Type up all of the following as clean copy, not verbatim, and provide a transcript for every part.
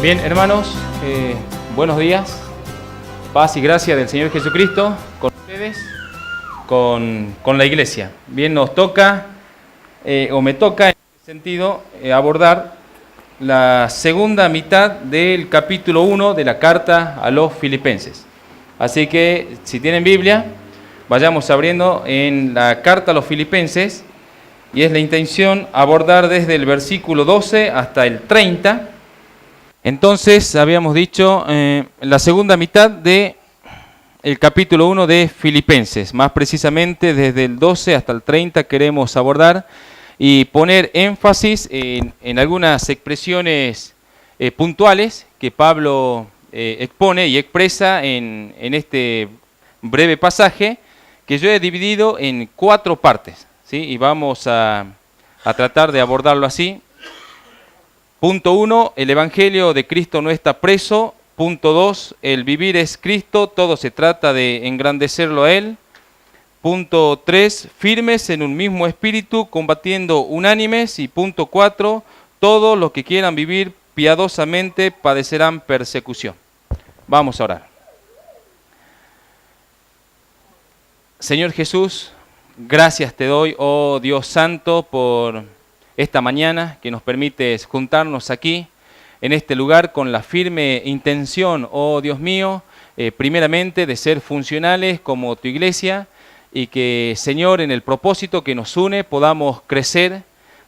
Bien, hermanos, buenos días. Paz y gracia del Señor Jesucristo con ustedes, con la iglesia. Bien, nos toca, o me toca en este sentido, abordar la segunda mitad del capítulo 1 de la carta a los Filipenses. Así que, si tienen Biblia, vayamos abriendo en la carta a los Filipenses, y es la intención abordar desde el versículo 12 hasta el 30. Entonces, habíamos dicho la segunda mitad del capítulo 1 de Filipenses, más precisamente desde el 12 hasta el 30 queremos abordar y poner énfasis en algunas expresiones puntuales que Pablo expone y expresa en este breve pasaje que yo he dividido en 4 partes, ¿sí? Y vamos a tratar de abordarlo así. Punto 1, el Evangelio de Cristo no está preso. Punto 2, el vivir es Cristo, todo se trata de engrandecerlo a Él. Punto 3, firmes en un mismo espíritu, combatiendo unánimes. Y punto 4, todos los que quieran vivir piadosamente padecerán persecución. Vamos a orar. Señor Jesús, gracias te doy, oh Dios Santo, por esta mañana que nos permites juntarnos aquí, en este lugar, con la firme intención, oh Dios mío, primeramente de ser funcionales como tu iglesia, y que, Señor, en el propósito que nos une, podamos crecer,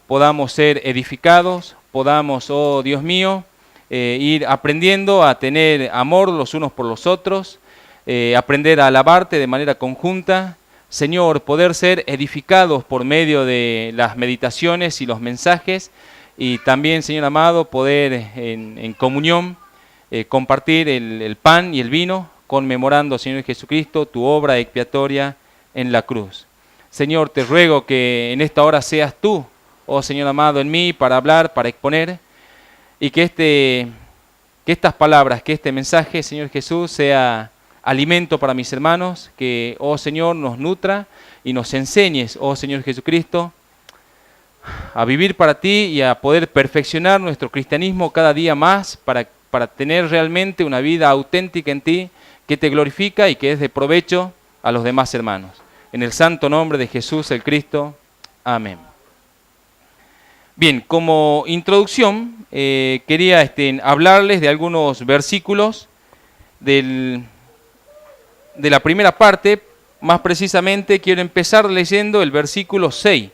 podamos ser edificados, podamos, oh Dios mío, ir aprendiendo a tener amor los unos por los otros, aprender a alabarte de manera conjunta. Señor, poder ser edificados por medio de las meditaciones y los mensajes, y también, Señor amado, poder en comunión compartir el pan y el vino, conmemorando, Señor Jesucristo, tu obra expiatoria en la cruz. Señor, te ruego que en esta hora seas tú, oh Señor amado, en mí para hablar, para exponer, y que estas palabras, que este mensaje, Señor Jesús, sea alimento para mis hermanos, que, oh Señor, nos nutra y nos enseñes, oh Señor Jesucristo, a vivir para ti y a poder perfeccionar nuestro cristianismo cada día más para tener realmente una vida auténtica en ti, que te glorifica y que es de provecho a los demás hermanos. En el santo nombre de Jesús el Cristo. Amén. Bien, como introducción, quería hablarles de algunos versículos de la primera parte. Más precisamente quiero empezar leyendo el versículo 6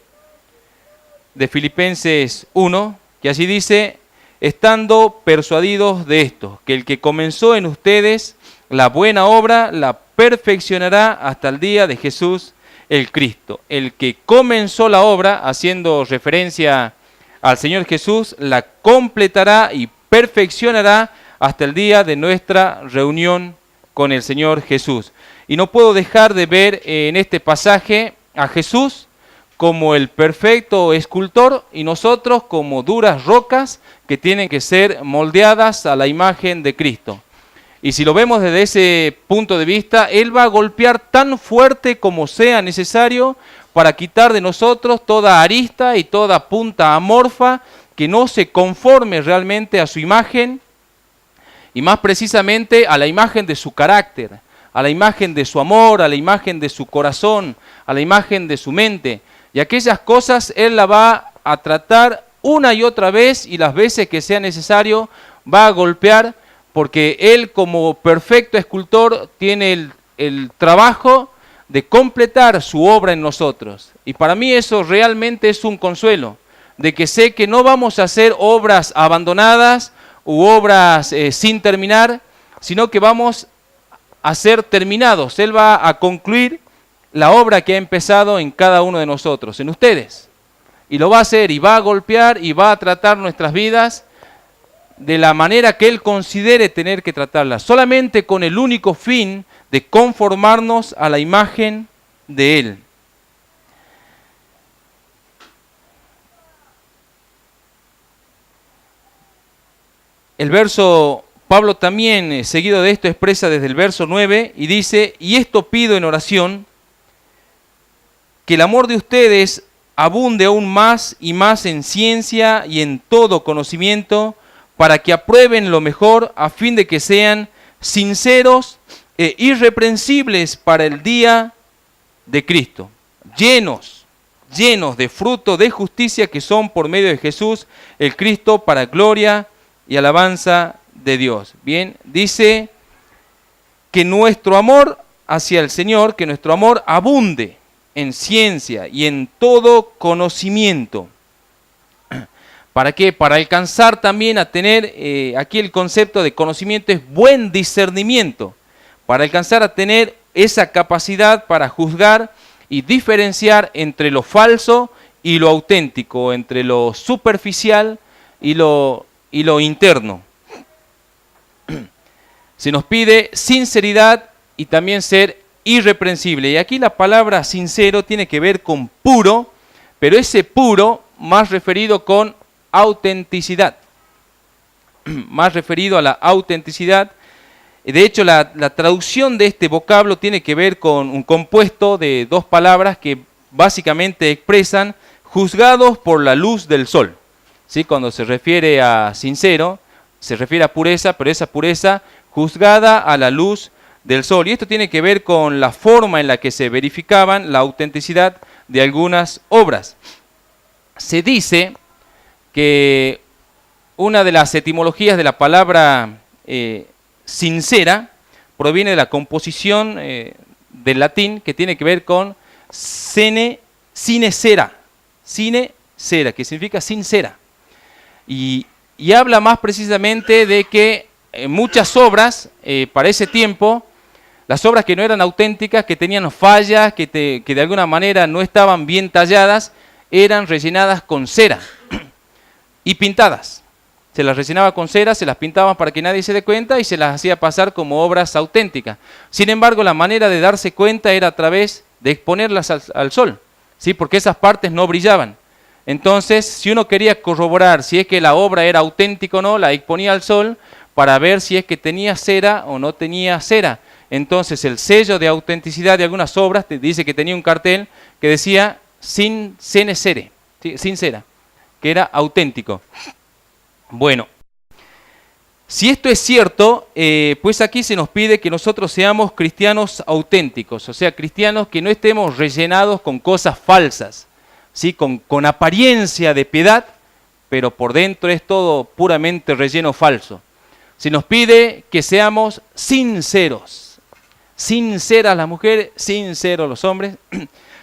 de Filipenses 1, que así dice: estando persuadidos de esto, que el que comenzó en ustedes la buena obra la perfeccionará hasta el día de Jesús el Cristo. El que comenzó la obra, haciendo referencia al Señor Jesús, la completará y perfeccionará hasta el día de nuestra reunión con el Señor Jesús. Y no puedo dejar de ver en este pasaje a Jesús como el perfecto escultor y nosotros como duras rocas que tienen que ser moldeadas a la imagen de Cristo. Y si lo vemos desde ese punto de vista, Él va a golpear tan fuerte como sea necesario para quitar de nosotros toda arista y toda punta amorfa que no se conforme realmente a su imagen, y más precisamente a la imagen de su carácter, a la imagen de su amor, a la imagen de su corazón, a la imagen de su mente. Y aquellas cosas Él las va a tratar una y otra vez, y las veces que sea necesario va a golpear, porque Él, como perfecto escultor, tiene el trabajo de completar su obra en nosotros. Y para mí eso realmente es un consuelo, de que sé que no vamos a hacer obras abandonadas u obras sin terminar, sino que vamos a ser terminados. Él va a concluir la obra que ha empezado en cada uno de nosotros, en ustedes. Y lo va a hacer, y va a golpear, y va a tratar nuestras vidas de la manera que Él considere tener que tratarlas, solamente con el único fin de conformarnos a la imagen de Él. El verso, Pablo también, seguido de esto, expresa desde el verso 9 y dice: y esto pido en oración, que el amor de ustedes abunde aún más y más en ciencia y en todo conocimiento, para que aprueben lo mejor, a fin de que sean sinceros e irreprensibles para el día de Cristo, llenos de fruto de justicia que son por medio de Jesús, el Cristo, para gloria y alabanza de Dios. Bien, dice que nuestro amor hacia el Señor, que nuestro amor abunde en ciencia y en todo conocimiento. ¿Para qué? Para alcanzar también a tener, aquí el concepto de conocimiento es buen discernimiento, para alcanzar a tener esa capacidad para juzgar y diferenciar entre lo falso y lo auténtico, entre lo superficial y lo interno. Se nos pide sinceridad y también ser irreprensible. Y aquí la palabra sincero tiene que ver con puro, pero ese puro más referido con autenticidad. Más referido a la autenticidad. De hecho, la traducción de este vocablo tiene que ver con un compuesto de dos palabras que básicamente expresan juzgados por la luz del sol. ¿Sí? Cuando se refiere a sincero, se refiere a pureza, pero esa pureza juzgada a la luz del sol. Y esto tiene que ver con la forma en la que se verificaban la autenticidad de algunas obras. Se dice que una de las etimologías de la palabra sincera proviene de la composición del latín que tiene que ver con sine cera, que significa sincera. Y habla más precisamente de que muchas obras para ese tiempo, las obras que no eran auténticas, que tenían fallas, que de alguna manera no estaban bien talladas, eran rellenadas con cera y pintadas. Se las rellenaba con cera, se las pintaban para que nadie se dé cuenta y se las hacía pasar como obras auténticas. Sin embargo, la manera de darse cuenta era a través de exponerlas al sol, ¿sí? Porque esas partes no brillaban. Entonces, si uno quería corroborar si es que la obra era auténtica o no, la exponía al sol para ver si es que tenía cera o no tenía cera. Entonces, el sello de autenticidad de algunas obras te dice que tenía un cartel que decía sin cera, que era auténtico. Bueno, si esto es cierto, pues aquí se nos pide que nosotros seamos cristianos auténticos, o sea, cristianos que no estemos rellenados con cosas falsas, ¿sí? Con apariencia de piedad, pero por dentro es todo puramente relleno falso. Se nos pide que seamos sinceros, sinceras las mujeres, sinceros los hombres.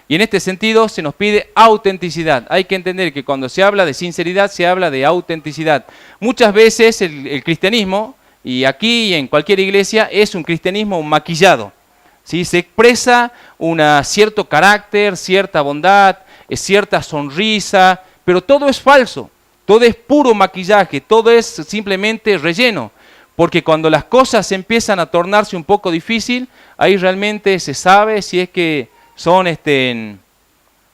Y en este sentido se nos pide autenticidad. Hay que entender que cuando se habla de sinceridad se habla de autenticidad. Muchas veces el cristianismo, y aquí y en cualquier iglesia, es un cristianismo maquillado, ¿sí? Se expresa un cierto carácter, cierta bondad, cierta sonrisa, pero todo es falso, todo es puro maquillaje, todo es simplemente relleno. Porque cuando las cosas empiezan a tornarse un poco difícil, ahí realmente se sabe si es que son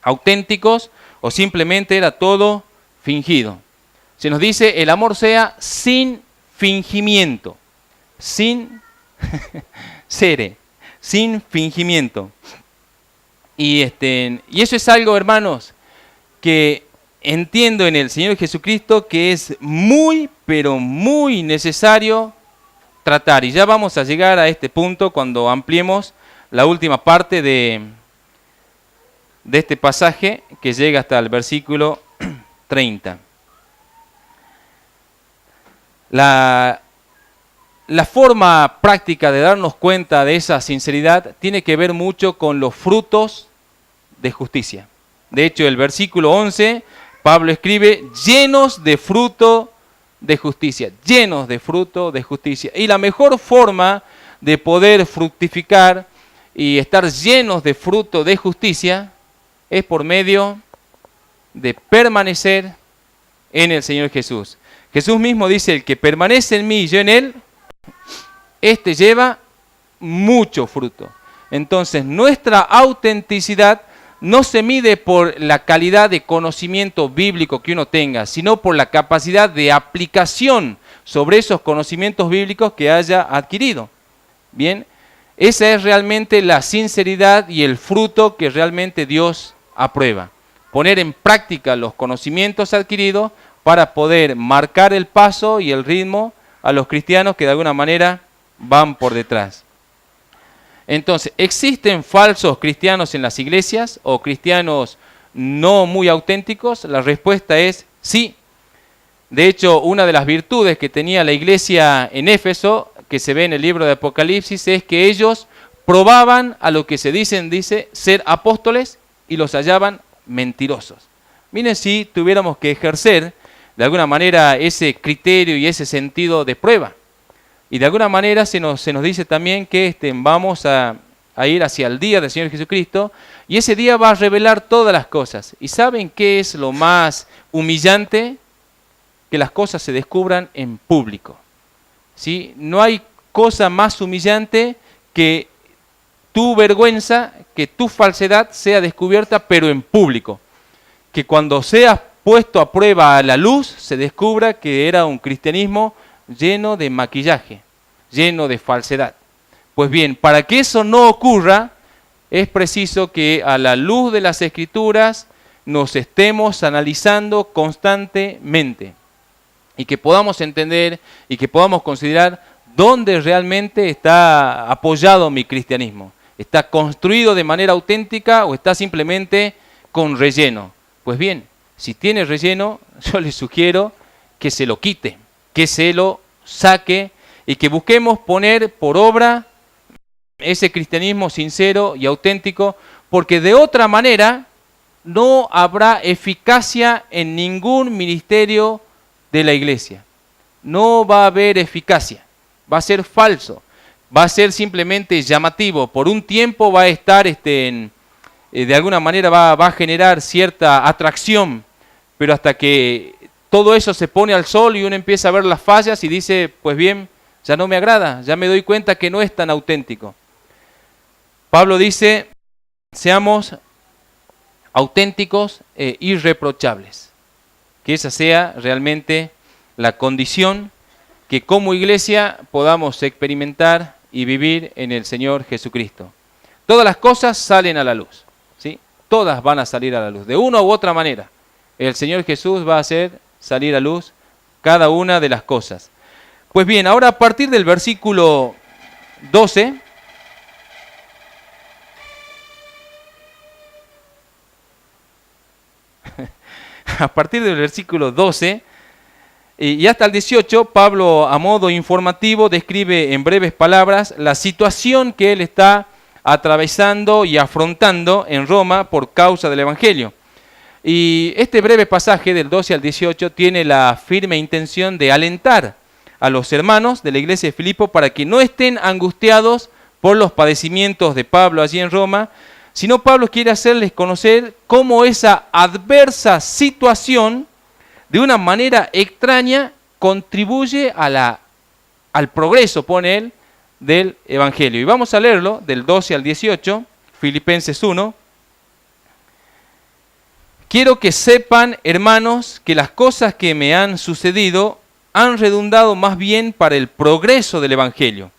auténticos o simplemente era todo fingido. Se nos dice el amor sea sin fingimiento, sin sin fingimiento. Y eso es algo, hermanos, que entiendo en el Señor Jesucristo que es muy, pero muy necesario tratar. Y ya vamos a llegar a este punto cuando ampliemos la última parte de este pasaje que llega hasta el versículo 30. La forma práctica de darnos cuenta de esa sinceridad tiene que ver mucho con los frutos de justicia. De hecho, el versículo 11, Pablo escribe, llenos de fruto de justicia, llenos de fruto de justicia. Y la mejor forma de poder fructificar y estar llenos de fruto de justicia es por medio de permanecer en el Señor Jesús. Jesús mismo dice, el que permanece en mí y yo en él, este lleva mucho fruto. Entonces, nuestra autenticidad no se mide por la calidad de conocimiento bíblico que uno tenga, sino por la capacidad de aplicación sobre esos conocimientos bíblicos que haya adquirido. Bien, esa es realmente la sinceridad y el fruto que realmente Dios aprueba. Poner en práctica los conocimientos adquiridos para poder marcar el paso y el ritmo a los cristianos que de alguna manera van por detrás. Entonces, ¿existen falsos cristianos en las iglesias o cristianos no muy auténticos? La respuesta es sí. De hecho, una de las virtudes que tenía la iglesia en Éfeso, que se ve en el libro de Apocalipsis, es que ellos probaban a lo que se dice ser apóstoles y los hallaban mentirosos. Miren, si tuviéramos que ejercer de alguna manera ese criterio y ese sentido de prueba. Y de alguna manera se nos dice también que vamos a ir hacia el día del Señor Jesucristo, y ese día va a revelar todas las cosas. ¿Y saben qué es lo más humillante? Que las cosas se descubran en público. ¿Sí? No hay cosa más humillante que tu vergüenza, que tu falsedad sea descubierta, pero en público. Que cuando seas puesto a prueba a la luz, se descubra que era un cristianismo lleno de maquillaje, lleno de falsedad. Pues bien, para que eso no ocurra, es preciso que a la luz de las Escrituras nos estemos analizando constantemente y que podamos entender y que podamos considerar dónde realmente está apoyado mi cristianismo. ¿Está construido de manera auténtica o está simplemente con relleno? Pues bien, si tiene relleno, yo le sugiero que se lo quite, que se lo saque y que busquemos poner por obra ese cristianismo sincero y auténtico, porque de otra manera no habrá eficacia en ningún ministerio de la iglesia. No va a haber eficacia, va a ser falso, va a ser simplemente llamativo. Por un tiempo va a estar, de alguna manera va a generar cierta atracción, pero hasta que todo eso se pone al sol y uno empieza a ver las fallas y dice, pues bien, ya no me agrada, ya me doy cuenta que no es tan auténtico. Pablo dice, seamos auténticos e irreprochables. Que esa sea realmente la condición que como iglesia podamos experimentar y vivir en el Señor Jesucristo. Todas las cosas salen a la luz, ¿sí? Todas van a salir a la luz, de una u otra manera. El Señor Jesús va a hacer salir a luz cada una de las cosas. Pues bien, ahora a partir del versículo 12, a partir del versículo 12 y hasta el 18, Pablo, a modo informativo, describe en breves palabras la situación que él está atravesando y afrontando en Roma por causa del Evangelio. Y este breve pasaje del 12 al 18 tiene la firme intención de alentar a los hermanos de la iglesia de Filipo para que no estén angustiados por los padecimientos de Pablo allí en Roma, sino Pablo quiere hacerles conocer cómo esa adversa situación, de una manera extraña, contribuye al progreso, pone él, del Evangelio. Y vamos a leerlo del 12 al 18, Filipenses 1. Quiero que sepan, hermanos, que las cosas que me han sucedido han redundado más bien para el progreso del Evangelio.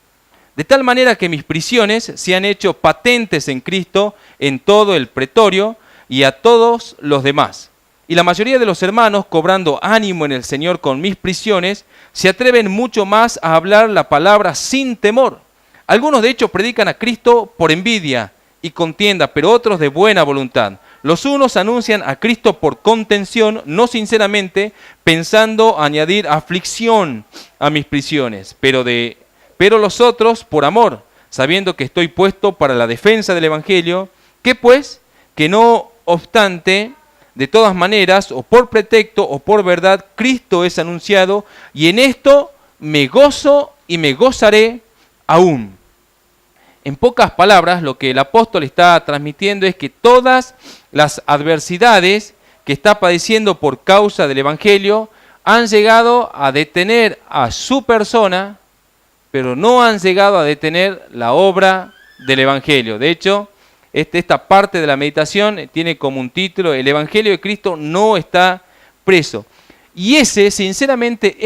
De tal manera que mis prisiones se han hecho patentes en Cristo en todo el pretorio y a todos los demás. Y la mayoría de los hermanos, cobrando ánimo en el Señor con mis prisiones, se atreven mucho más a hablar la palabra sin temor. Algunos de hecho predican a Cristo por envidia y contienda, pero otros de buena voluntad. Los unos anuncian a Cristo por contención, no sinceramente, pensando añadir aflicción a mis prisiones, pero los otros por amor, sabiendo que estoy puesto para la defensa del Evangelio, que pues, que no obstante, de todas maneras, o por pretexto o por verdad, Cristo es anunciado, y en esto me gozo y me gozaré aún. En pocas palabras, lo que el apóstol está transmitiendo es que todas las adversidades que está padeciendo por causa del Evangelio han llegado a detener a su persona, pero no han llegado a detener la obra del Evangelio. De hecho, esta parte de la meditación tiene como un título: el Evangelio de Cristo no está preso. Y sinceramente,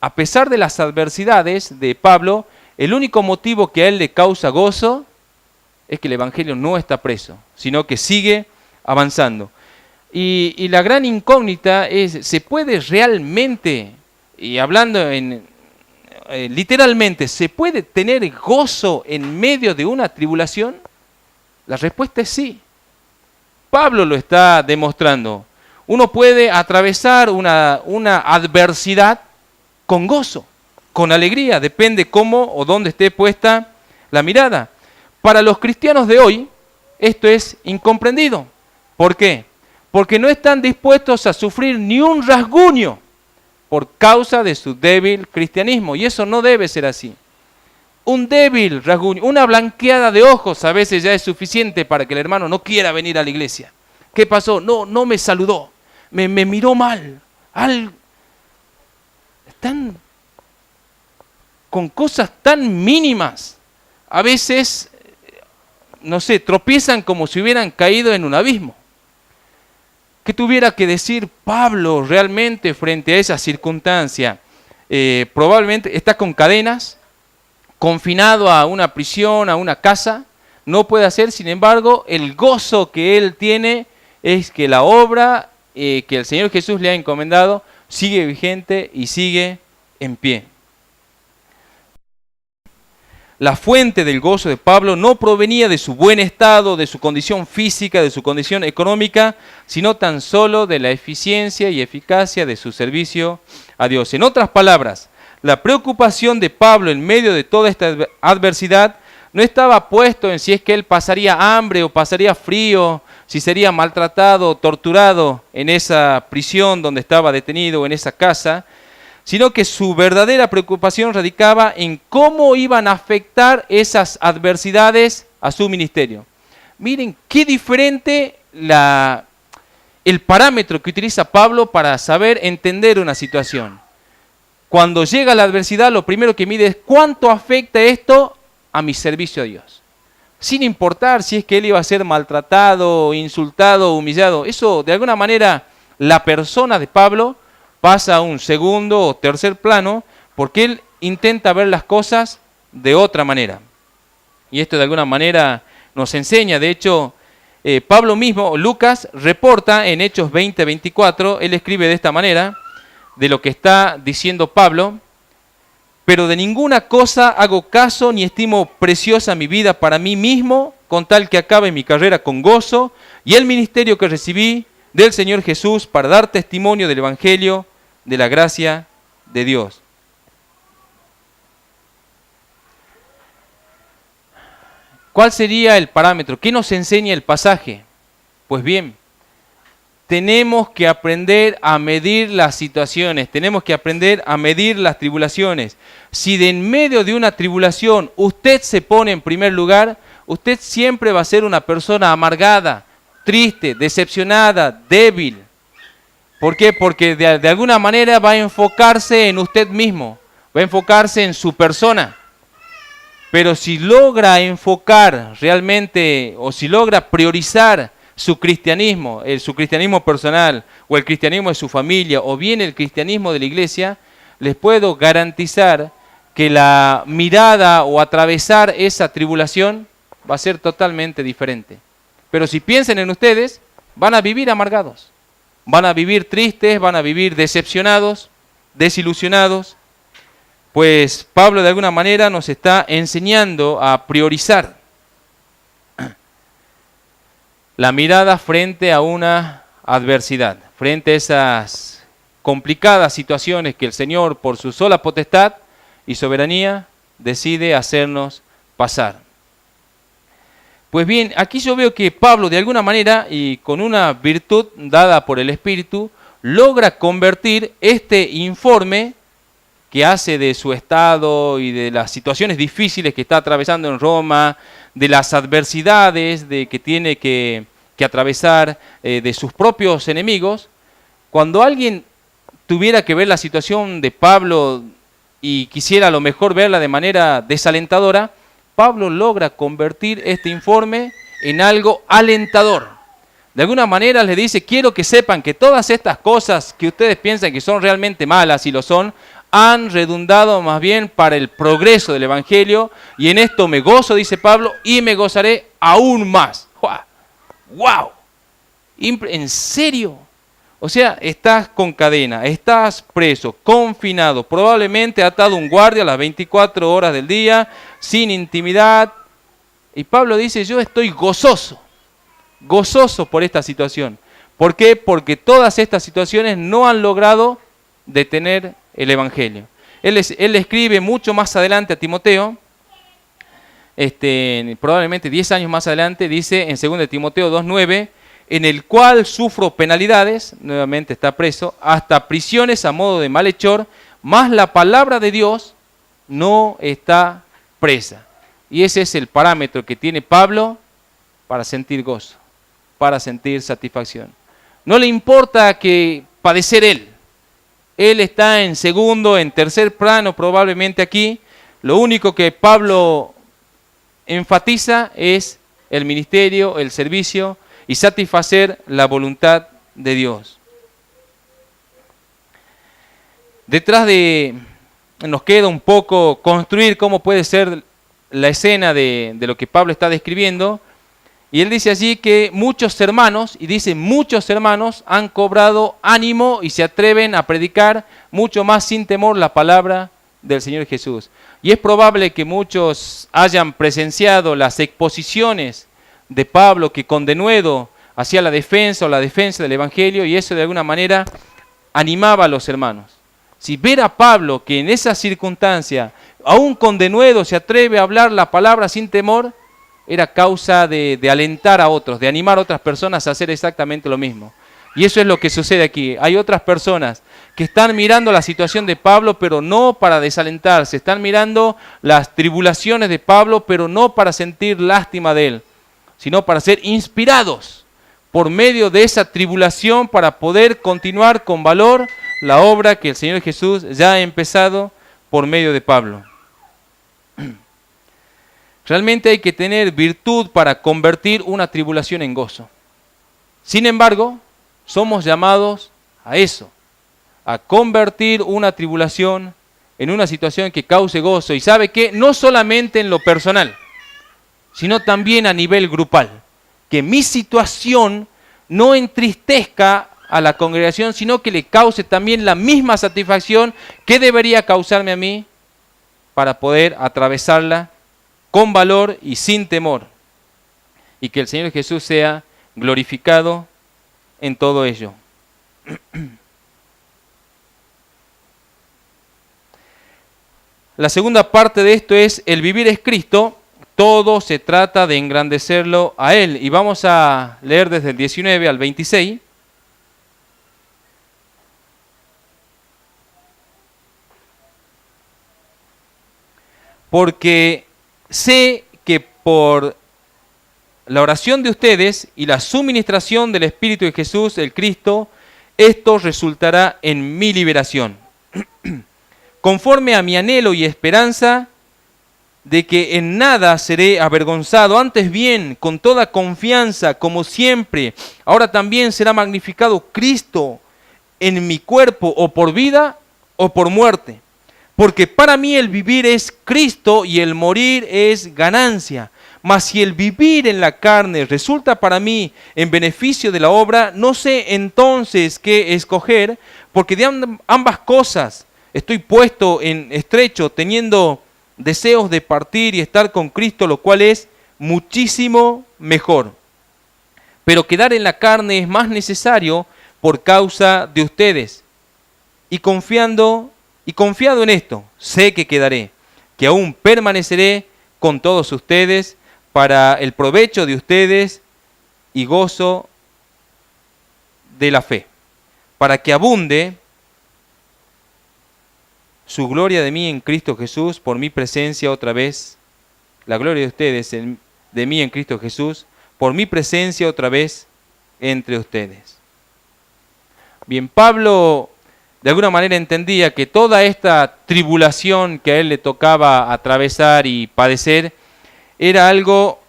a pesar de las adversidades de Pablo, el único motivo que a él le causa gozo es que el Evangelio no está preso, sino que sigue avanzando. Y la gran incógnita es, ¿se puede realmente, y hablando literalmente, ¿se puede tener gozo en medio de una tribulación? La respuesta es sí. Pablo lo está demostrando. Uno puede atravesar una adversidad con gozo, con alegría, depende cómo o dónde esté puesta la mirada. Para los cristianos de hoy, esto es incomprendido. ¿Por qué? Porque no están dispuestos a sufrir ni un rasguño por causa de su débil cristianismo. Y eso no debe ser así. Un débil rasguño, una blanqueada de ojos a veces ya es suficiente para que el hermano no quiera venir a la iglesia. ¿Qué pasó? No me saludó, me miró mal. Están con cosas tan mínimas. A veces, no sé, tropiezan como si hubieran caído en un abismo. ¿Qué tuviera que decir Pablo realmente frente a esa circunstancia? Probablemente está con cadenas, confinado a una prisión, a una casa. No puede hacer, sin embargo, el gozo que él tiene es que la obra que el Señor Jesús le ha encomendado sigue vigente y sigue en pie. La fuente del gozo de Pablo no provenía de su buen estado, de su condición física, de su condición económica, sino tan solo de la eficiencia y eficacia de su servicio a Dios. En otras palabras, la preocupación de Pablo en medio de toda esta adversidad no estaba puesto en si es que él pasaría hambre o pasaría frío, si sería maltratado o torturado en esa prisión donde estaba detenido o en esa casa, sino que su verdadera preocupación radicaba en cómo iban a afectar esas adversidades a su ministerio. Miren qué diferente el parámetro que utiliza Pablo para saber entender una situación. Cuando llega la adversidad, lo primero que mide es cuánto afecta esto a mi servicio a Dios. Sin importar si es que él iba a ser maltratado, insultado, humillado. Eso, de alguna manera, la persona de Pablo pasa a un segundo o tercer plano porque él intenta ver las cosas de otra manera. Y esto de alguna manera nos enseña, de hecho, Pablo mismo, Lucas, reporta en Hechos 20:24, él escribe de esta manera, de lo que está diciendo Pablo: pero de ninguna cosa hago caso ni estimo preciosa mi vida para mí mismo, con tal que acabe mi carrera con gozo y el ministerio que recibí del Señor Jesús para dar testimonio del Evangelio de la gracia de Dios. ¿Cuál sería el parámetro? ¿Qué nos enseña el pasaje? Pues bien, tenemos que aprender a medir las situaciones, tenemos que aprender a medir las tribulaciones. Si de en medio de una tribulación usted se pone en primer lugar, usted siempre va a ser una persona amargada, triste, decepcionada, débil. ¿Por qué? Porque de alguna manera va a enfocarse en usted mismo, va a enfocarse en su persona. Pero si logra enfocar realmente, o si logra priorizar su cristianismo personal, o el cristianismo de su familia, o bien el cristianismo de la iglesia, les puedo garantizar que la mirada o atravesar esa tribulación va a ser totalmente diferente. Pero si piensan en ustedes, van a vivir amargados, van a vivir tristes, van a vivir decepcionados, desilusionados, pues Pablo de alguna manera nos está enseñando a priorizar la mirada frente a una adversidad, frente a esas complicadas situaciones que el Señor, por su sola potestad y soberanía, decide hacernos pasar. Pues bien, aquí yo veo que Pablo de alguna manera, y con una virtud dada por el Espíritu, logra convertir este informe que hace de su estado y de las situaciones difíciles que está atravesando en Roma, de las adversidades que tiene que atravesar, de sus propios enemigos. Cuando alguien tuviera que ver la situación de Pablo y quisiera a lo mejor verla de manera desalentadora, Pablo logra convertir este informe en algo alentador. De alguna manera le dice: quiero que sepan que todas estas cosas que ustedes piensan que son realmente malas, y lo son, han redundado más bien para el progreso del Evangelio, y en esto me gozo, dice Pablo, y me gozaré aún más. ¡Wow! ¿En serio? O sea, estás con cadena, estás preso, confinado, probablemente atado a un guardia a las 24 horas del día, sin intimidad. Y Pablo dice, yo estoy gozoso por esta situación. ¿Por qué? Porque todas estas situaciones no han logrado detener el Evangelio. Él escribe mucho más adelante a Timoteo, probablemente 10 años más adelante, dice en 2 Timoteo 2:9, en el cual sufro penalidades, nuevamente está preso, hasta prisiones a modo de malhechor, mas la palabra de Dios no está presa. Y ese es el parámetro que tiene Pablo para sentir gozo, para sentir satisfacción. No le importa que padecer él. Él está en segundo, en tercer plano probablemente aquí. Lo único que Pablo enfatiza es el ministerio, el servicio y satisfacer la voluntad de Dios. Nos queda un poco construir cómo puede ser la escena de lo que Pablo está describiendo. Y él dice allí que muchos hermanos, y dice muchos hermanos, han cobrado ánimo y se atreven a predicar mucho más sin temor la palabra del Señor Jesús. Y es probable que muchos hayan presenciado las exposiciones de Pablo que con denuedo hacía la defensa del Evangelio, y eso de alguna manera animaba a los hermanos. Si ver a Pablo que en esa circunstancia, aún con denuedo, se atreve a hablar la palabra sin temor, era causa de alentar a otros, de animar a otras personas a hacer exactamente lo mismo. Y eso es lo que sucede aquí. Hay otras personas que están mirando la situación de Pablo, pero no para desalentarse. Están mirando las tribulaciones de Pablo, pero no para sentir lástima de él, sino para ser inspirados por medio de esa tribulación para poder continuar con valor la obra que el Señor Jesús ya ha empezado por medio de Pablo. Realmente hay que tener virtud para convertir una tribulación en gozo. Sin embargo, somos llamados a eso, a convertir una tribulación en una situación que cause gozo. Y ¿sabe qué? No solamente en lo personal, sino también a nivel grupal. Que mi situación no entristezca a la congregación, sino que le cause también la misma satisfacción que debería causarme a mí para poder atravesarla con valor y sin temor. Y que el Señor Jesús sea glorificado en todo ello. La segunda parte de esto es: el vivir es Cristo, todo se trata de engrandecerlo a Él. Y vamos a leer desde el 19 al 26. Porque sé que por la oración de ustedes y la suministración del Espíritu de Jesús, el Cristo, esto resultará en mi liberación. Conforme a mi anhelo y esperanza de que en nada seré avergonzado, antes bien, con toda confianza, como siempre, ahora también será magnificado Cristo en mi cuerpo, o por vida o por muerte. Porque para mí el vivir es Cristo y el morir es ganancia. Mas si el vivir en la carne resulta para mí en beneficio de la obra, no sé entonces qué escoger, porque de ambas cosas estoy puesto en estrecho, teniendo deseos de partir y estar con Cristo, lo cual es muchísimo mejor. Pero quedar en la carne es más necesario por causa de ustedes. Y confiado en esto, sé que quedaré, que aún permaneceré con todos ustedes para el provecho de ustedes y gozo de la fe, para que abunde su gloria de mí en Cristo Jesús, por mi presencia otra vez, la gloria de ustedes de mí en Cristo Jesús, por mi presencia otra vez entre ustedes. Bien, Pablo de alguna manera entendía que toda esta tribulación que a él le tocaba atravesar y padecer era algo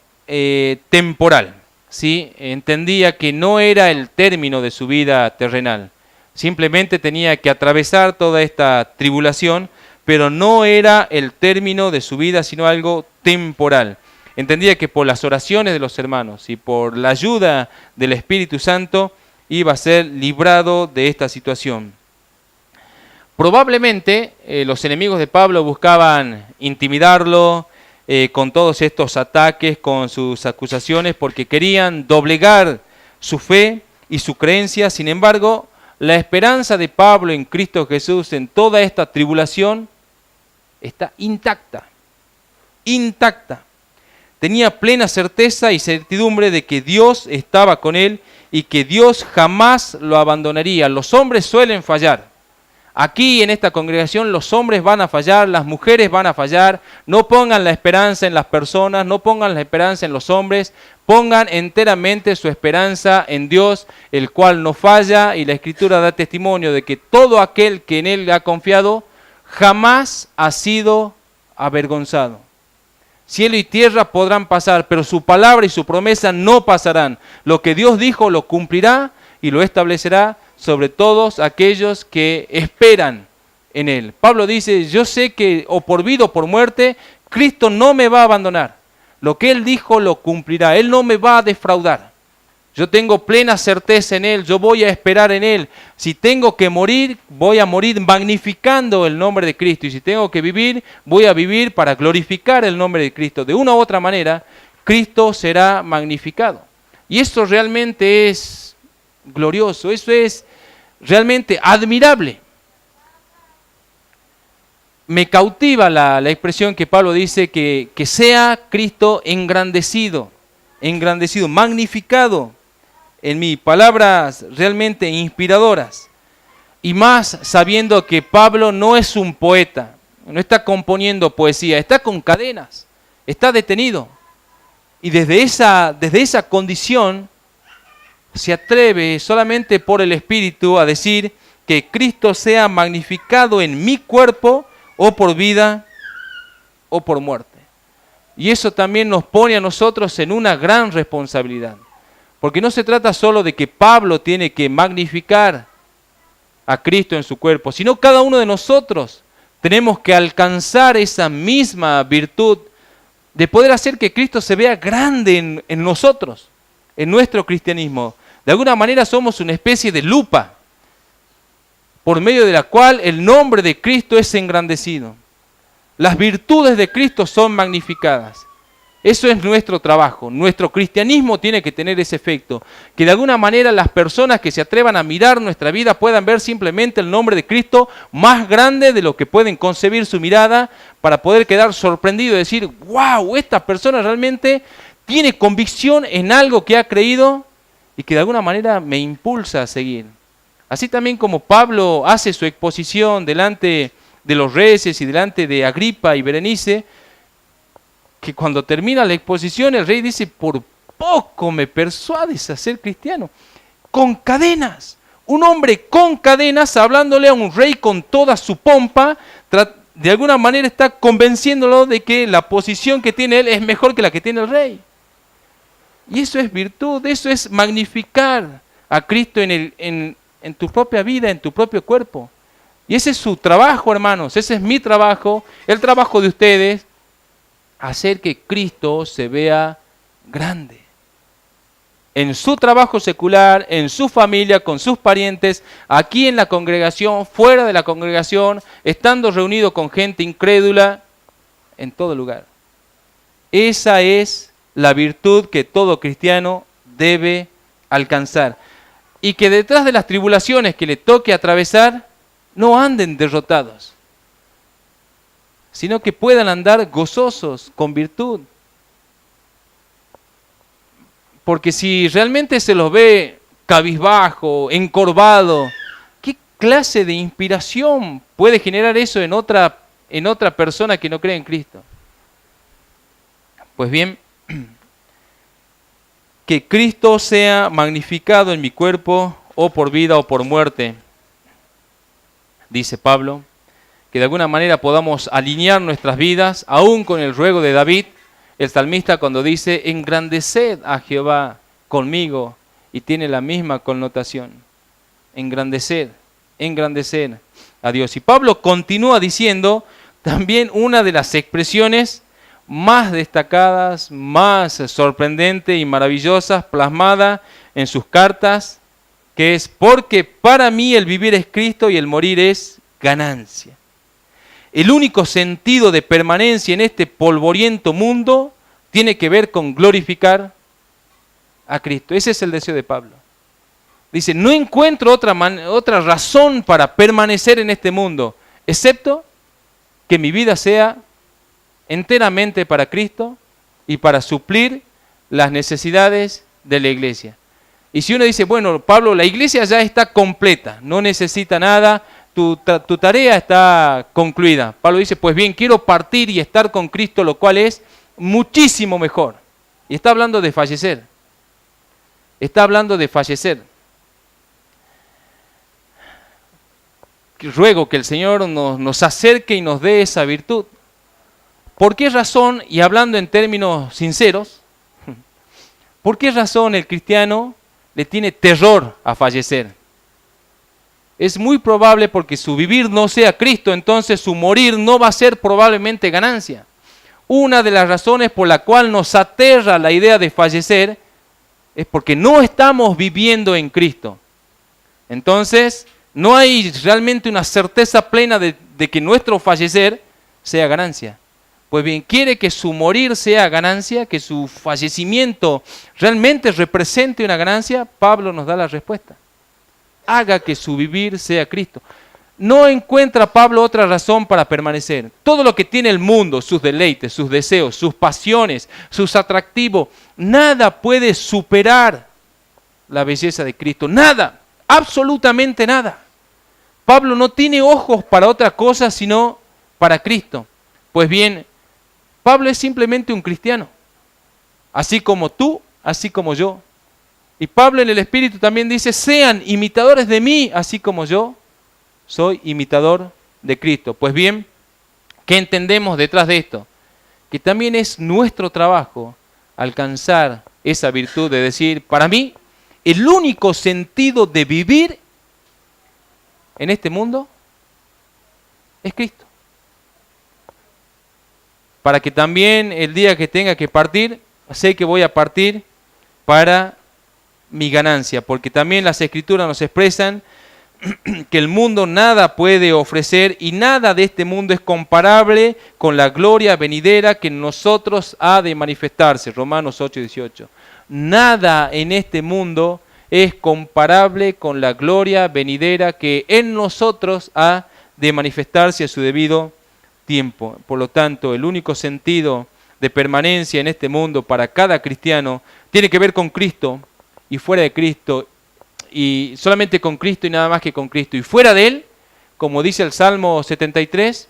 temporal, ¿sí? Entendía que no era el término de su vida terrenal. Simplemente tenía que atravesar toda esta tribulación, pero no era el término de su vida, sino algo temporal. entendía que por las oraciones de los hermanos y por la ayuda del Espíritu Santo iba a ser librado de esta situación. Probablemente los enemigos de Pablo buscaban intimidarlo con todos estos ataques, con sus acusaciones, porque querían doblegar su fe y su creencia. Sin embargo, la esperanza de Pablo en Cristo Jesús en toda esta tribulación está intacta, intacta. Tenía plena certeza y certidumbre de que Dios estaba con él y que Dios jamás lo abandonaría. Los hombres suelen fallar. Aquí en esta congregación los hombres van a fallar, las mujeres van a fallar. No pongan la esperanza en las personas, no pongan la esperanza en los hombres. Pongan enteramente su esperanza en Dios, el cual no falla. Y la Escritura da testimonio de que todo aquel que en Él ha confiado jamás ha sido avergonzado. Cielo y tierra podrán pasar, pero su palabra y su promesa no pasarán. Lo que Dios dijo lo cumplirá y lo establecerá sobre todos aquellos que esperan en Él. Pablo dice, yo sé que o por vida o por muerte, Cristo no me va a abandonar. Lo que Él dijo lo cumplirá, Él no me va a defraudar. Yo tengo plena certeza en Él, yo voy a esperar en Él. Si tengo que morir, voy a morir magnificando el nombre de Cristo. Y si tengo que vivir, voy a vivir para glorificar el nombre de Cristo. De una u otra manera, Cristo será magnificado. Y eso realmente es glorioso, eso es realmente admirable. Me cautiva la expresión que Pablo dice que sea Cristo engrandecido, magnificado en mí. Palabras realmente inspiradoras. Y más sabiendo que Pablo no es un poeta, no está componiendo poesía, está con cadenas, está detenido. Y desde esa condición se atreve solamente por el Espíritu a decir que Cristo sea magnificado en mi cuerpo o por vida o por muerte. Y eso también nos pone a nosotros en una gran responsabilidad. Porque no se trata solo de que Pablo tiene que magnificar a Cristo en su cuerpo, sino cada uno de nosotros tenemos que alcanzar esa misma virtud de poder hacer que Cristo se vea grande en nosotros, en nuestro cristianismo. De alguna manera somos una especie de lupa por medio de la cual el nombre de Cristo es engrandecido. Las virtudes de Cristo son magnificadas. Eso es nuestro trabajo. Nuestro cristianismo tiene que tener ese efecto. Que de alguna manera las personas que se atrevan a mirar nuestra vida puedan ver simplemente el nombre de Cristo más grande de lo que pueden concebir su mirada, para poder quedar sorprendido y decir, wow, esta persona realmente tiene convicción en algo que ha creído y que de alguna manera me impulsa a seguir. Así también como Pablo hace su exposición delante de los reyes y delante de Agripa y Berenice, que cuando termina la exposición el rey dice, por poco me persuades a ser cristiano. Con cadenas, un hombre con cadenas hablándole a un rey con toda su pompa, de alguna manera está convenciéndolo de que la posición que tiene él es mejor que la que tiene el rey. Y eso es virtud, eso es magnificar a Cristo en tu propia vida, en tu propio cuerpo. Y ese es su trabajo, hermanos, ese es mi trabajo, el trabajo de ustedes, hacer que Cristo se vea grande. En su trabajo secular, en su familia, con sus parientes, aquí en la congregación, fuera de la congregación, estando reunido con gente incrédula, en todo lugar. Esa es la virtud que todo cristiano debe alcanzar. Y que detrás de las tribulaciones que le toque atravesar, no anden derrotados, sino que puedan andar gozosos, con virtud. Porque si realmente se los ve cabizbajo, encorvado, ¿qué clase de inspiración puede generar eso en otra persona que no cree en Cristo? Pues bien, que Cristo sea magnificado en mi cuerpo, o por vida o por muerte, dice Pablo, que de alguna manera podamos alinear nuestras vidas, aún con el ruego de David, el salmista, cuando dice, engrandeced a Jehová conmigo, y tiene la misma connotación, engrandecer a Dios. Y Pablo continúa diciendo también una de las expresiones más destacadas, más sorprendentes y maravillosas, plasmada en sus cartas, que es: porque para mí el vivir es Cristo y el morir es ganancia. El único sentido de permanencia en este polvoriento mundo tiene que ver con glorificar a Cristo. Ese es el deseo de Pablo. Dice: no encuentro otra razón para permanecer en este mundo, excepto que mi vida sea enteramente para Cristo y para suplir las necesidades de la iglesia. Y si uno dice: bueno, Pablo, la iglesia ya está completa, no necesita nada, tu tarea está concluida. Pablo dice: pues bien, quiero partir y estar con Cristo, lo cual es muchísimo mejor. Y está hablando de fallecer. Está hablando de fallecer. Ruego que el Señor nos acerque y nos dé esa virtud. ¿Por qué razón, y hablando en términos sinceros, por qué razón el cristiano le tiene terror a fallecer? Es muy probable porque su vivir no sea Cristo, entonces su morir no va a ser probablemente ganancia. Una de las razones por la cual nos aterra la idea de fallecer es porque no estamos viviendo en Cristo. Entonces, no hay realmente una certeza plena de que nuestro fallecer sea ganancia. Pues bien, quiere que su morir sea ganancia, que su fallecimiento realmente represente una ganancia. Pablo nos da la respuesta: haga que su vivir sea Cristo. No encuentra Pablo otra razón para permanecer. Todo lo que tiene el mundo, sus deleites, sus deseos, sus pasiones, sus atractivos, nada puede superar la belleza de Cristo. Nada, absolutamente nada. Pablo no tiene ojos para otra cosa sino para Cristo. Pues bien, Pablo es simplemente un cristiano, así como tú, así como yo. Y Pablo en el Espíritu también dice: sean imitadores de mí, así como yo soy imitador de Cristo. Pues bien, ¿qué entendemos detrás de esto? Que también es nuestro trabajo alcanzar esa virtud de decir: para mí, el único sentido de vivir en este mundo es Cristo. Para que también el día que tenga que partir, sé que voy a partir para mi ganancia, porque también las Escrituras nos expresan que el mundo nada puede ofrecer y nada de este mundo es comparable con la gloria venidera que en nosotros ha de manifestarse. Romanos 8:18. Nada en este mundo es comparable con la gloria venidera que en nosotros ha de manifestarse a su debido tiempo. Por lo tanto, el único sentido de permanencia en este mundo para cada cristiano tiene que ver con Cristo, y fuera de Cristo, y solamente con Cristo y nada más que con Cristo. Y fuera de Él, como dice el Salmo 73,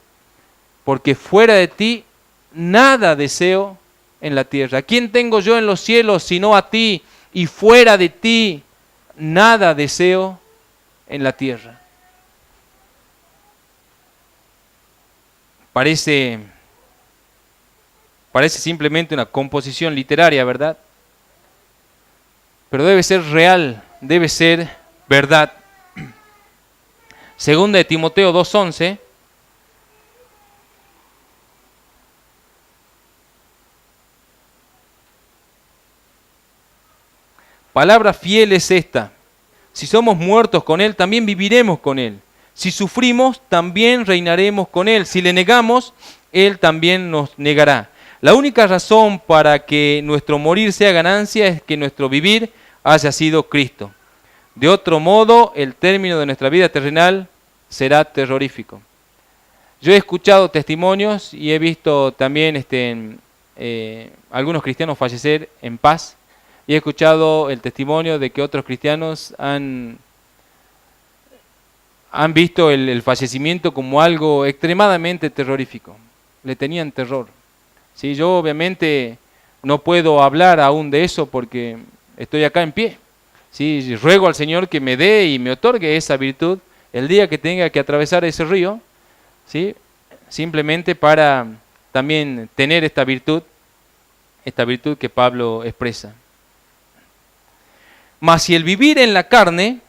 porque fuera de ti nada deseo en la tierra. ¿A quién tengo yo en los cielos sino a ti? Y fuera de ti nada deseo en la tierra. Parece simplemente una composición literaria, ¿verdad? Pero debe ser real, debe ser verdad. Segunda de Timoteo 2:11. Palabra fiel es esta: si somos muertos con Él, también viviremos con Él. Si sufrimos, también reinaremos con Él. Si le negamos, Él también nos negará. La única razón para que nuestro morir sea ganancia es que nuestro vivir haya sido Cristo. De otro modo, el término de nuestra vida terrenal será terrorífico. Yo he escuchado testimonios y he visto también algunos cristianos fallecer en paz. Y he escuchado el testimonio de que otros cristianos han visto el fallecimiento como algo extremadamente terrorífico. Le tenían terror. ¿Sí? Yo obviamente no puedo hablar aún de eso porque estoy acá en pie. ¿Sí? Ruego al Señor que me dé y me otorgue esa virtud el día que tenga que atravesar ese río, ¿sí? Simplemente para también tener esta virtud que Pablo expresa. Mas si el vivir en la carne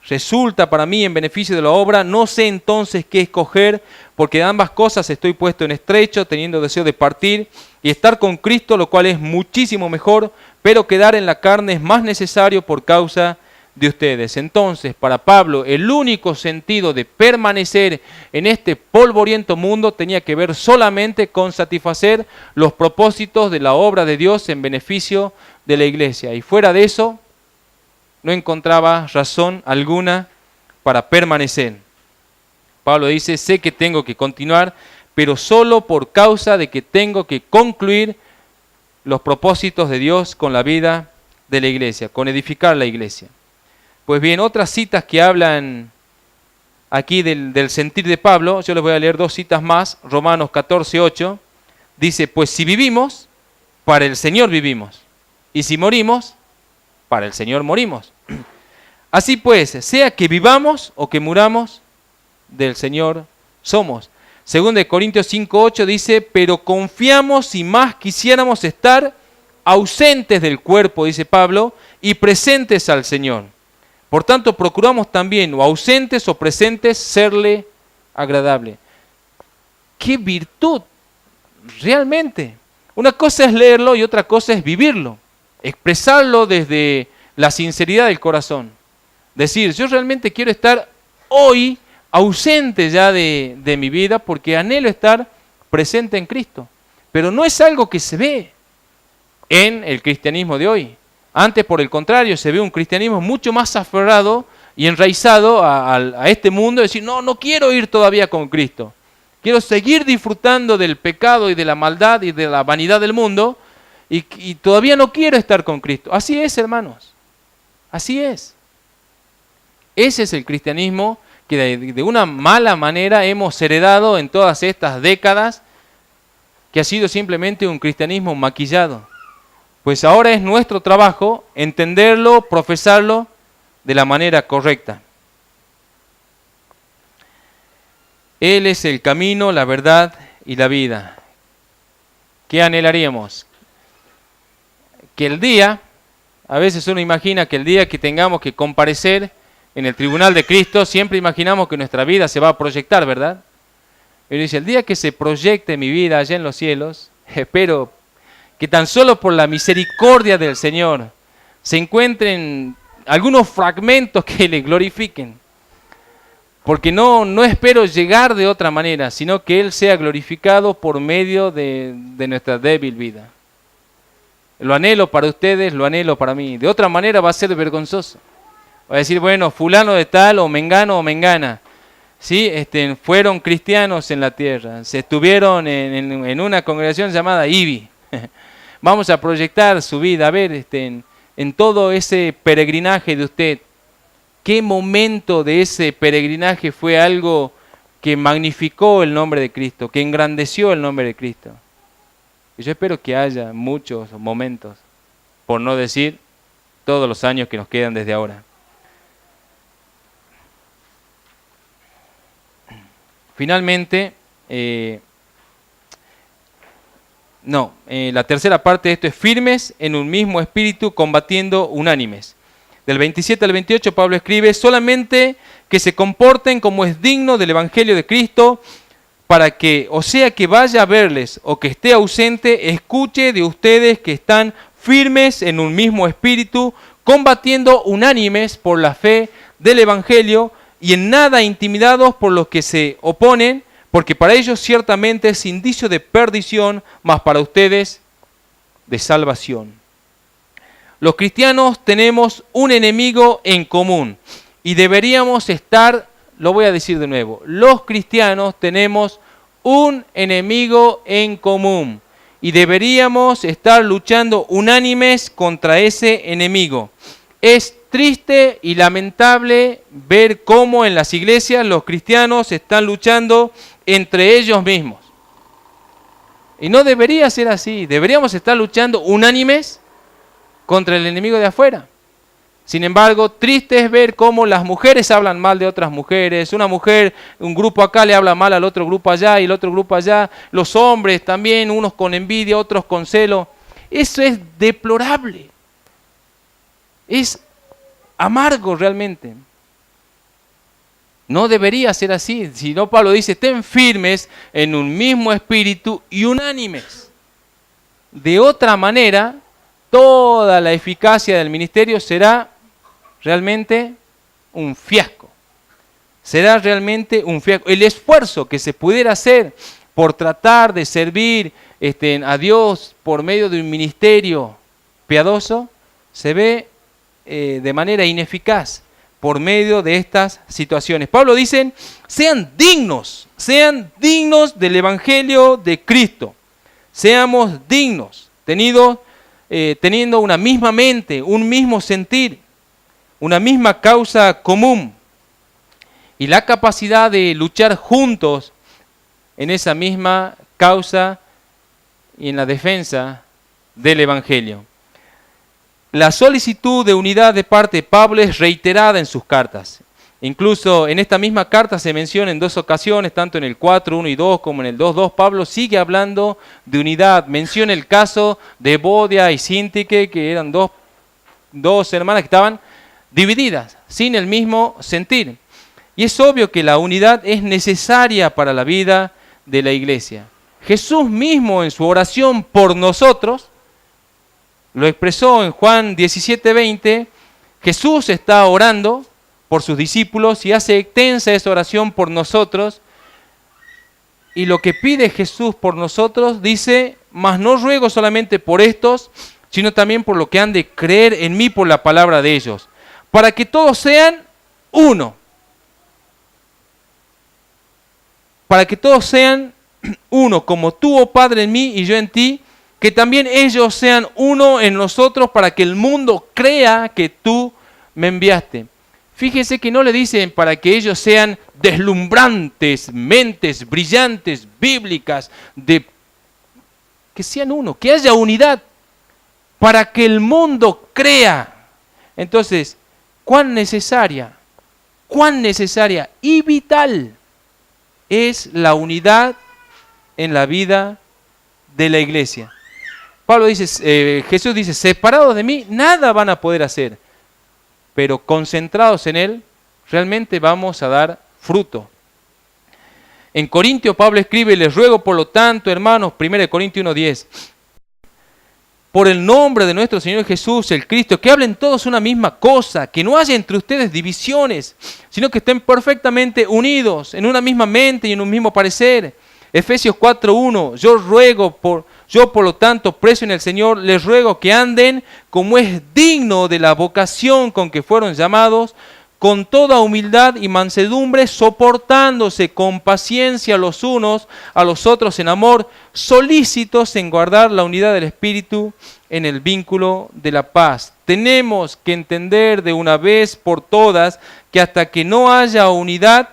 resulta para mí en beneficio de la obra, no sé entonces qué escoger, porque de ambas cosas estoy puesto en estrecho, teniendo deseo de partir y estar con Cristo, lo cual es muchísimo mejor, pero quedar en la carne es más necesario por causa de ustedes. Entonces, para Pablo, el único sentido de permanecer en este polvoriento mundo tenía que ver solamente con satisfacer los propósitos de la obra de Dios en beneficio de la iglesia. Y fuera de eso, no encontraba razón alguna para permanecer. Pablo dice, sé que tengo que continuar, pero solo por causa de que tengo que concluir los propósitos de Dios con la vida de la iglesia, con edificar la iglesia. Pues bien, otras citas que hablan aquí del sentir de Pablo, yo les voy a leer 2 citas más. Romanos 14:8 dice, pues si vivimos, para el Señor vivimos, y si morimos, para el Señor morimos. Así pues, sea que vivamos o que muramos, del Señor somos. 2 Corintios 5:8 dice, pero confiamos y más quisiéramos estar ausentes del cuerpo, dice Pablo, y presentes al Señor. Por tanto, procuramos también, o ausentes o presentes, serle agradable. ¡Qué virtud! Realmente. Una cosa es leerlo y otra cosa es vivirlo. Expresarlo desde la sinceridad del corazón. Decir, yo realmente quiero estar hoy ausente ya de mi vida porque anhelo estar presente en Cristo. Pero no es algo que se ve en el cristianismo de hoy. Antes, por el contrario, se ve un cristianismo mucho más aferrado y enraizado a este mundo, decir, no quiero ir todavía con Cristo. Quiero seguir disfrutando del pecado y de la maldad y de la vanidad del mundo y todavía no quiero estar con Cristo. Así es, hermanos. Así es. Ese es el cristianismo que de una mala manera hemos heredado en todas estas décadas, que ha sido simplemente un cristianismo maquillado. Pues ahora es nuestro trabajo entenderlo, profesarlo de la manera correcta. Él es el camino, la verdad y la vida. ¿Qué anhelaríamos? Que el día, a veces uno imagina que el día que tengamos que comparecer en el tribunal de Cristo, siempre imaginamos que nuestra vida se va a proyectar, ¿verdad? Pero dice, el día que se proyecte mi vida allá en los cielos, espero que tan solo por la misericordia del Señor se encuentren algunos fragmentos que le glorifiquen. Porque no espero llegar de otra manera, sino que Él sea glorificado por medio de nuestra débil vida. Lo anhelo para ustedes, lo anhelo para mí. De otra manera va a ser vergonzoso. Va a decir, bueno, fulano de tal, o mengano o mengana, ¿sí? Fueron cristianos en la tierra, se estuvieron en una congregación llamada IBI. Vamos a proyectar su vida, a ver, en todo ese peregrinaje de usted, ¿qué momento de ese peregrinaje fue algo que magnificó el nombre de Cristo, que engrandeció el nombre de Cristo? Y yo espero que haya muchos momentos, por no decir todos los años que nos quedan desde ahora. Finalmente, la tercera parte de esto es firmes en un mismo espíritu, combatiendo unánimes. Del 27 al 28 Pablo escribe, solamente que se comporten como es digno del Evangelio de Cristo, para que, o sea que vaya a verles o que esté ausente, escuche de ustedes que están firmes en un mismo espíritu, combatiendo unánimes por la fe del Evangelio y en nada intimidados por los que se oponen, porque para ellos ciertamente es indicio de perdición, mas para ustedes de salvación. Los cristianos tenemos un enemigo en común y deberíamos estar, lo voy a decir de nuevo, los cristianos tenemos un enemigo en común y deberíamos estar luchando unánimes contra ese enemigo. Es triste y lamentable ver cómo en las iglesias los cristianos están luchando entre ellos mismos. Y no debería ser así, deberíamos estar luchando unánimes contra el enemigo de afuera. Sin embargo, triste es ver cómo las mujeres hablan mal de otras mujeres. Una mujer, un grupo acá le habla mal al otro grupo allá y el otro grupo allá. Los hombres también, unos con envidia, otros con celo. Eso es deplorable. Es amargo realmente. No debería ser así. Si no, Pablo dice, estén firmes en un mismo espíritu y unánimes. De otra manera, toda la eficacia del ministerio será realmente un fiasco. Será realmente un fiasco. El esfuerzo que se pudiera hacer por tratar de servir a Dios por medio de un ministerio piadoso, se ve de manera ineficaz por medio de estas situaciones. Pablo dice, sean dignos del Evangelio de Cristo. Seamos dignos, teniendo una misma mente, un mismo sentir, una misma causa común y la capacidad de luchar juntos en esa misma causa y en la defensa del Evangelio. La solicitud de unidad de parte de Pablo es reiterada en sus cartas. Incluso en esta misma carta se menciona en dos ocasiones, tanto en el 4:1 y 2 como en el 2:2, Pablo sigue hablando de unidad. Menciona el caso de Evodia y Síntique, que eran dos hermanas que estaban divididas, sin el mismo sentir. Y es obvio que la unidad es necesaria para la vida de la iglesia. Jesús mismo en su oración por nosotros, lo expresó en Juan 17:20, Jesús está orando por sus discípulos y hace extensa esa oración por nosotros. Y lo que pide Jesús por nosotros dice, mas no ruego solamente por estos, sino también por lo que han de creer en mí por la palabra de ellos, para que todos sean uno. Para que todos sean uno, como tú, oh Padre, en mí y yo en ti, que también ellos sean uno en nosotros, para que el mundo crea que tú me enviaste. Fíjense que no le dicen para que ellos sean deslumbrantes, mentes brillantes, bíblicas, que sean uno, que haya unidad, para que el mundo crea. Entonces, cuán necesaria y vital es la unidad en la vida de la iglesia. Jesús dice, separados de mí, nada van a poder hacer, pero concentrados en Él, realmente vamos a dar fruto. En Corintios, Pablo escribe, les ruego por lo tanto, hermanos, 1 Corintios 1:10, por el nombre de nuestro Señor Jesús, el Cristo, que hablen todos una misma cosa, que no haya entre ustedes divisiones, sino que estén perfectamente unidos en una misma mente y en un mismo parecer. Efesios 4:1, yo por lo tanto, preso en el Señor, les ruego que anden como es digno de la vocación con que fueron llamados, con toda humildad y mansedumbre, soportándose con paciencia los unos a los otros en amor, solícitos en guardar la unidad del Espíritu en el vínculo de la paz. Tenemos que entender de una vez por todas que hasta que no haya unidad,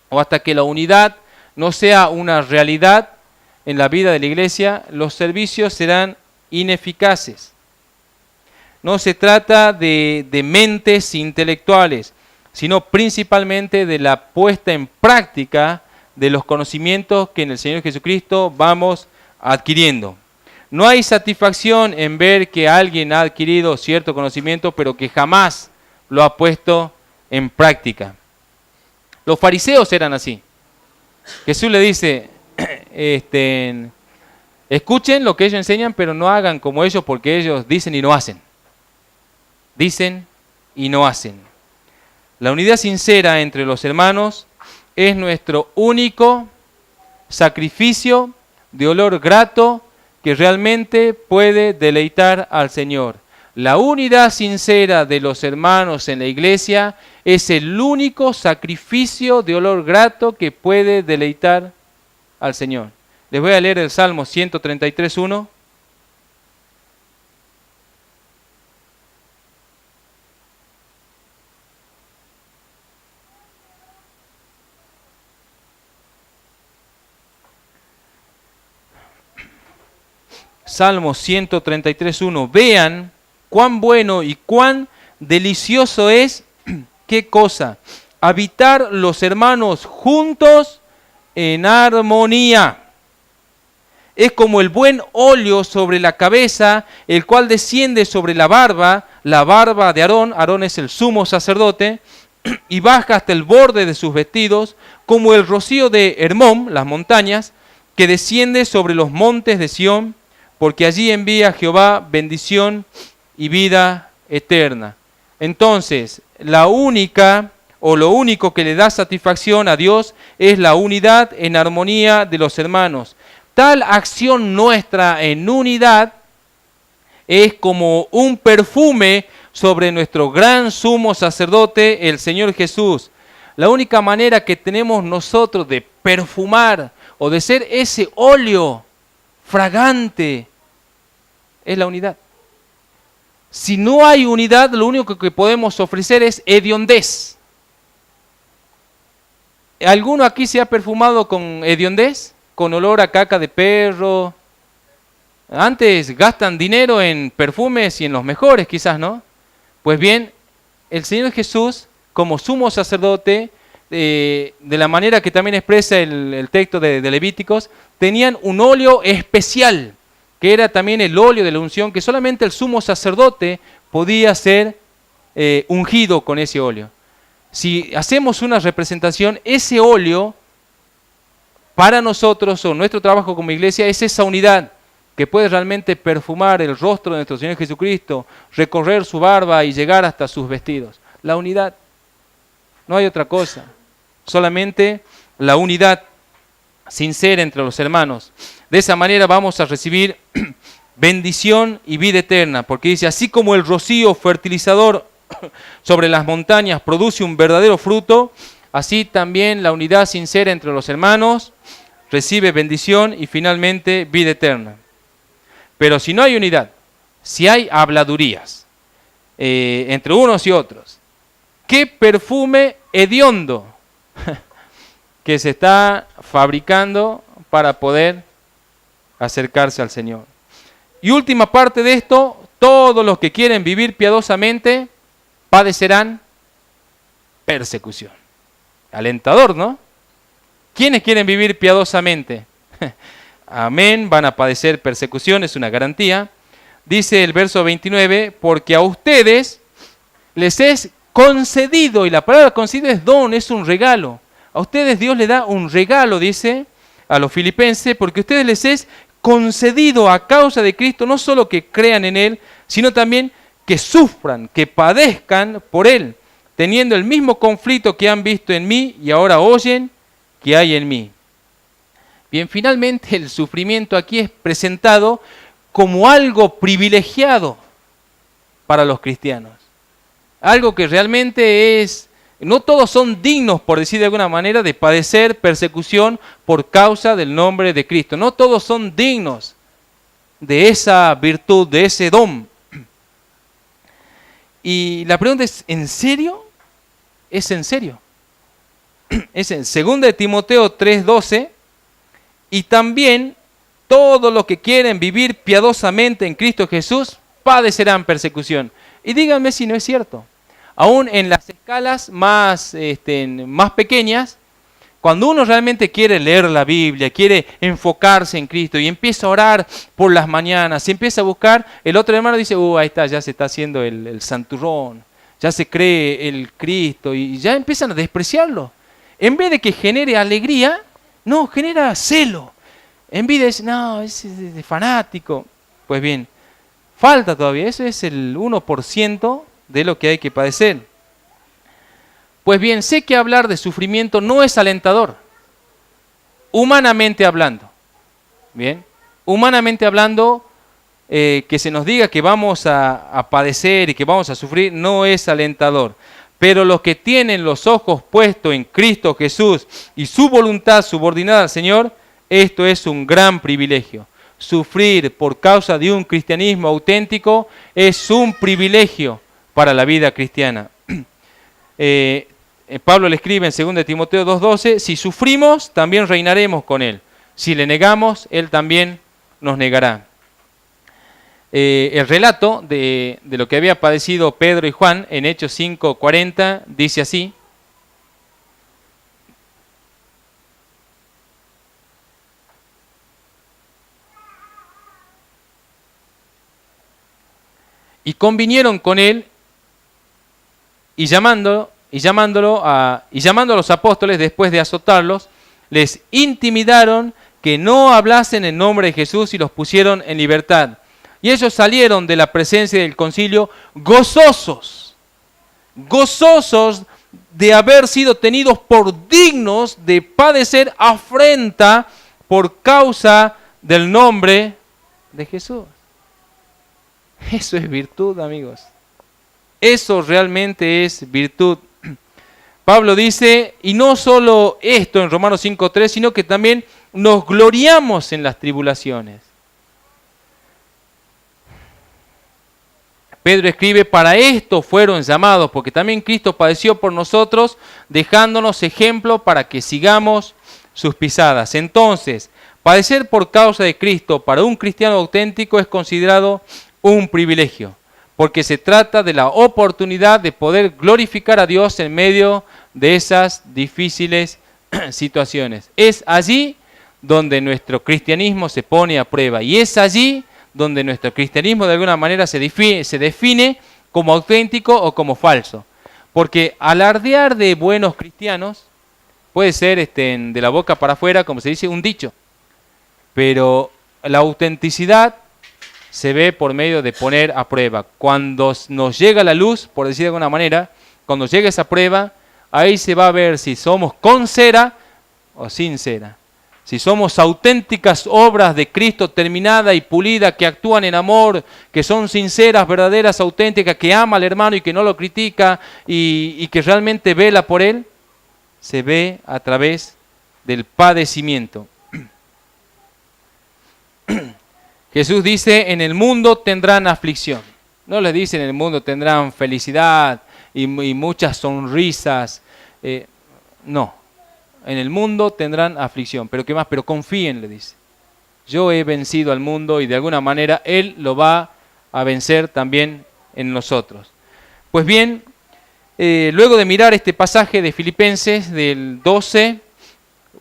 o hasta que la unidad no sea una realidad en la vida de la iglesia, los servicios serán ineficaces. No se trata de mentes intelectuales, sino principalmente de la puesta en práctica de los conocimientos que en el Señor Jesucristo vamos adquiriendo. No hay satisfacción en ver que alguien ha adquirido cierto conocimiento, pero que jamás lo ha puesto en práctica. Los fariseos eran así. Jesús le dice, escuchen lo que ellos enseñan, pero no hagan como ellos, porque ellos dicen y no hacen. Dicen y no hacen. La unidad sincera entre los hermanos es nuestro único sacrificio de olor grato que realmente puede deleitar al Señor. La unidad sincera de los hermanos en la iglesia es el único sacrificio de olor grato que puede deleitar al Señor. Les voy a leer el Salmo 133:1. Salmo 133:1. Vean cuán bueno y cuán delicioso es, ¿qué cosa? Habitar los hermanos juntos en armonía. Es como el buen óleo sobre la cabeza, el cual desciende sobre la barba de Aarón. Aarón es el sumo sacerdote, y baja hasta el borde de sus vestidos, como el rocío de Hermón, las montañas, que desciende sobre los montes de Sión, porque allí envía Jehová bendición y vida eterna. Entonces, la única o lo único que le da satisfacción a Dios es la unidad en armonía de los hermanos. Tal acción nuestra en unidad es como un perfume sobre nuestro gran sumo sacerdote, el Señor Jesús. La única manera que tenemos nosotros de perfumar o de ser ese óleo fragante es la unidad. Si no hay unidad, lo único que podemos ofrecer es hediondez. ¿Alguno aquí se ha perfumado con hediondez? Con olor a caca de perro. Antes gastan dinero en perfumes y en los mejores quizás, ¿no? Pues bien, el Señor Jesús, como sumo sacerdote, de la manera que también expresa el texto de Levíticos, tenían un óleo especial, que era también el óleo de la unción, que solamente el sumo sacerdote podía ser ungido con ese óleo. Si hacemos una representación, ese óleo, para nosotros, o nuestro trabajo como iglesia, es esa unidad que puede realmente perfumar el rostro de nuestro Señor Jesucristo, recorrer su barba y llegar hasta sus vestidos. La unidad. No hay otra cosa. Solamente la unidad sincera entre los hermanos. De esa manera vamos a recibir bendición y vida eterna, porque dice, así como el rocío fertilizador sobre las montañas produce un verdadero fruto, así también la unidad sincera entre los hermanos recibe bendición y finalmente vida eterna. Pero si no hay unidad, si hay habladurías entre unos y otros, ¿qué perfume hediondo que se está fabricando para poder acercarse al Señor? Y última parte de esto, todos los que quieren vivir piadosamente padecerán persecución. Alentador, ¿no? ¿Quiénes quieren vivir piadosamente? Amén, van a padecer persecución, es una garantía. Dice el verso 29, porque a ustedes les es concedido, y la palabra concedido es don, es un regalo. A ustedes Dios les da un regalo, dice a los filipenses, porque a ustedes les es concedido a causa de Cristo, no solo que crean en Él, sino también que sufran, que padezcan por Él, teniendo el mismo conflicto que han visto en mí y ahora oyen que hay en mí. Bien, finalmente el sufrimiento aquí es presentado como algo privilegiado para los cristianos. Algo que realmente es, no todos son dignos, por decir de alguna manera, de padecer persecución por causa del nombre de Cristo. No todos son dignos de esa virtud, de ese don. Y la pregunta es, ¿en serio? ¿Es en serio? Es en 2 Timoteo 3:12, y también todos los que quieren vivir piadosamente en Cristo Jesús padecerán persecución. Y díganme si no es cierto. Aún en las escalas más pequeñas, cuando uno realmente quiere leer la Biblia, quiere enfocarse en Cristo y empieza a orar por las mañanas, se empieza a buscar, el otro hermano dice, ahí está, ya se está haciendo el santurrón, ya se cree el Cristo, y ya empiezan a despreciarlo. En vez de que genere alegría, no, genera celo. Envidia es, no, es de fanático. Pues bien, falta todavía, eso es el 1% de lo que hay que padecer. Pues bien, sé que hablar de sufrimiento no es alentador, humanamente hablando. Bien, humanamente hablando, que se nos diga que vamos a padecer y que vamos a sufrir no es alentador. Pero los que tienen los ojos puestos en Cristo Jesús y su voluntad subordinada al Señor, esto es un gran privilegio. Sufrir por causa de un cristianismo auténtico es un privilegio para la vida cristiana. Pablo le escribe en 2 Timoteo 2:12, si sufrimos, también reinaremos con Él. Si le negamos, Él también nos negará. El relato de lo que había padecido Pedro y Juan en Hechos 5:40 dice así. Y convinieron con él, y llamándolo, y llamando a los apóstoles después de azotarlos, les intimidaron que no hablasen en nombre de Jesús y los pusieron en libertad. Y ellos salieron de la presencia del concilio gozosos de haber sido tenidos por dignos de padecer afrenta por causa del nombre de Jesús. Eso es virtud, amigos. Eso realmente es virtud. Pablo dice, y no solo esto en Romanos 5:3, sino que también nos gloriamos en las tribulaciones. Pedro escribe, para esto fueron llamados, porque también Cristo padeció por nosotros, dejándonos ejemplo para que sigamos sus pisadas. Entonces, padecer por causa de Cristo para un cristiano auténtico es considerado un privilegio, porque se trata de la oportunidad de poder glorificar a Dios en medio de esas difíciles situaciones. Es allí donde nuestro cristianismo se pone a prueba, y es allí donde nuestro cristianismo de alguna manera se define como auténtico o como falso. Porque alardear de buenos cristianos puede ser de la boca para afuera, como se dice, un dicho. Pero la autenticidad se ve por medio de poner a prueba. Cuando nos llega la luz, por decir de alguna manera, cuando llega esa prueba, ahí se va a ver si somos con cera o sin cera. Si somos auténticas obras de Cristo terminada y pulida, que actúan en amor, que son sinceras, verdaderas, auténticas, que ama al hermano y que no lo critica y que realmente vela por él, se ve a través del padecimiento. Jesús dice, en el mundo tendrán aflicción. No les dice en el mundo tendrán felicidad y muchas sonrisas. No. En el mundo tendrán aflicción. ¿Pero qué más? Pero confíen, le dice. Yo he vencido al mundo y de alguna manera Él lo va a vencer también en nosotros. Pues bien, luego de mirar este pasaje de Filipenses del 12,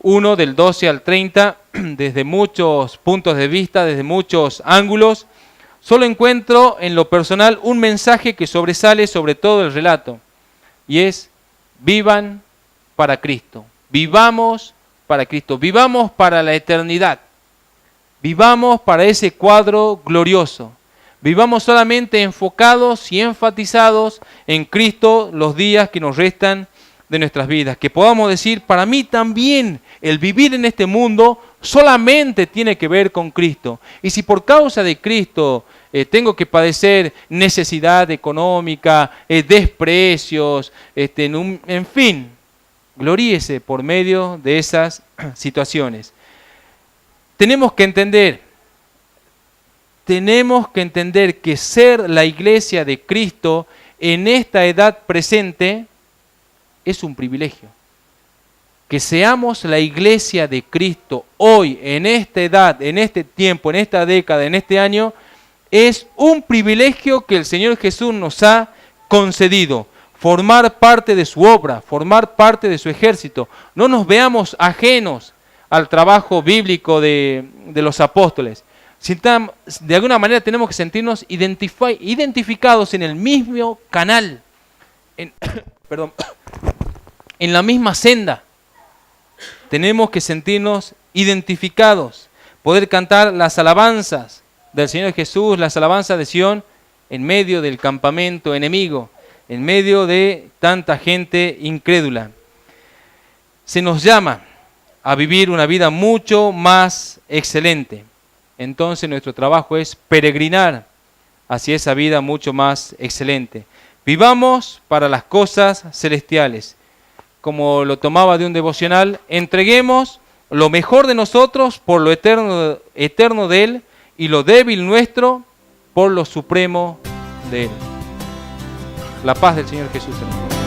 1 del 12 al 30, desde muchos puntos de vista, desde muchos ángulos, solo encuentro en lo personal un mensaje que sobresale sobre todo el relato, y es: vivan para Cristo. Vivamos para Cristo, vivamos para la eternidad, vivamos para ese cuadro glorioso, vivamos solamente enfocados y enfatizados en Cristo los días que nos restan de nuestras vidas, que podamos decir, para mí también el vivir en este mundo solamente tiene que ver con Cristo, y si por causa de Cristo tengo que padecer necesidad económica, desprecios, en fin, gloríese por medio de esas situaciones. Tenemos que entender que ser la iglesia de Cristo en esta edad presente es un privilegio. Que seamos la iglesia de Cristo hoy, en esta edad, en este tiempo, en esta década, en este año, es un privilegio que el Señor Jesús nos ha concedido. Formar parte de su obra, formar parte de su ejército. No nos veamos ajenos al trabajo bíblico de los apóstoles. De alguna manera tenemos que sentirnos identificados en el mismo canal, en la misma senda. Tenemos que sentirnos identificados, poder cantar las alabanzas del Señor Jesús, las alabanzas de Sión, en medio del campamento enemigo, en medio de tanta gente incrédula. Se nos llama a vivir una vida mucho más excelente. Entonces nuestro trabajo es peregrinar hacia esa vida mucho más excelente. Vivamos para las cosas celestiales. Como lo tomaba de un devocional, entreguemos lo mejor de nosotros por lo eterno de Él y lo débil nuestro por lo supremo de Él. La paz del Señor Jesús, hermano.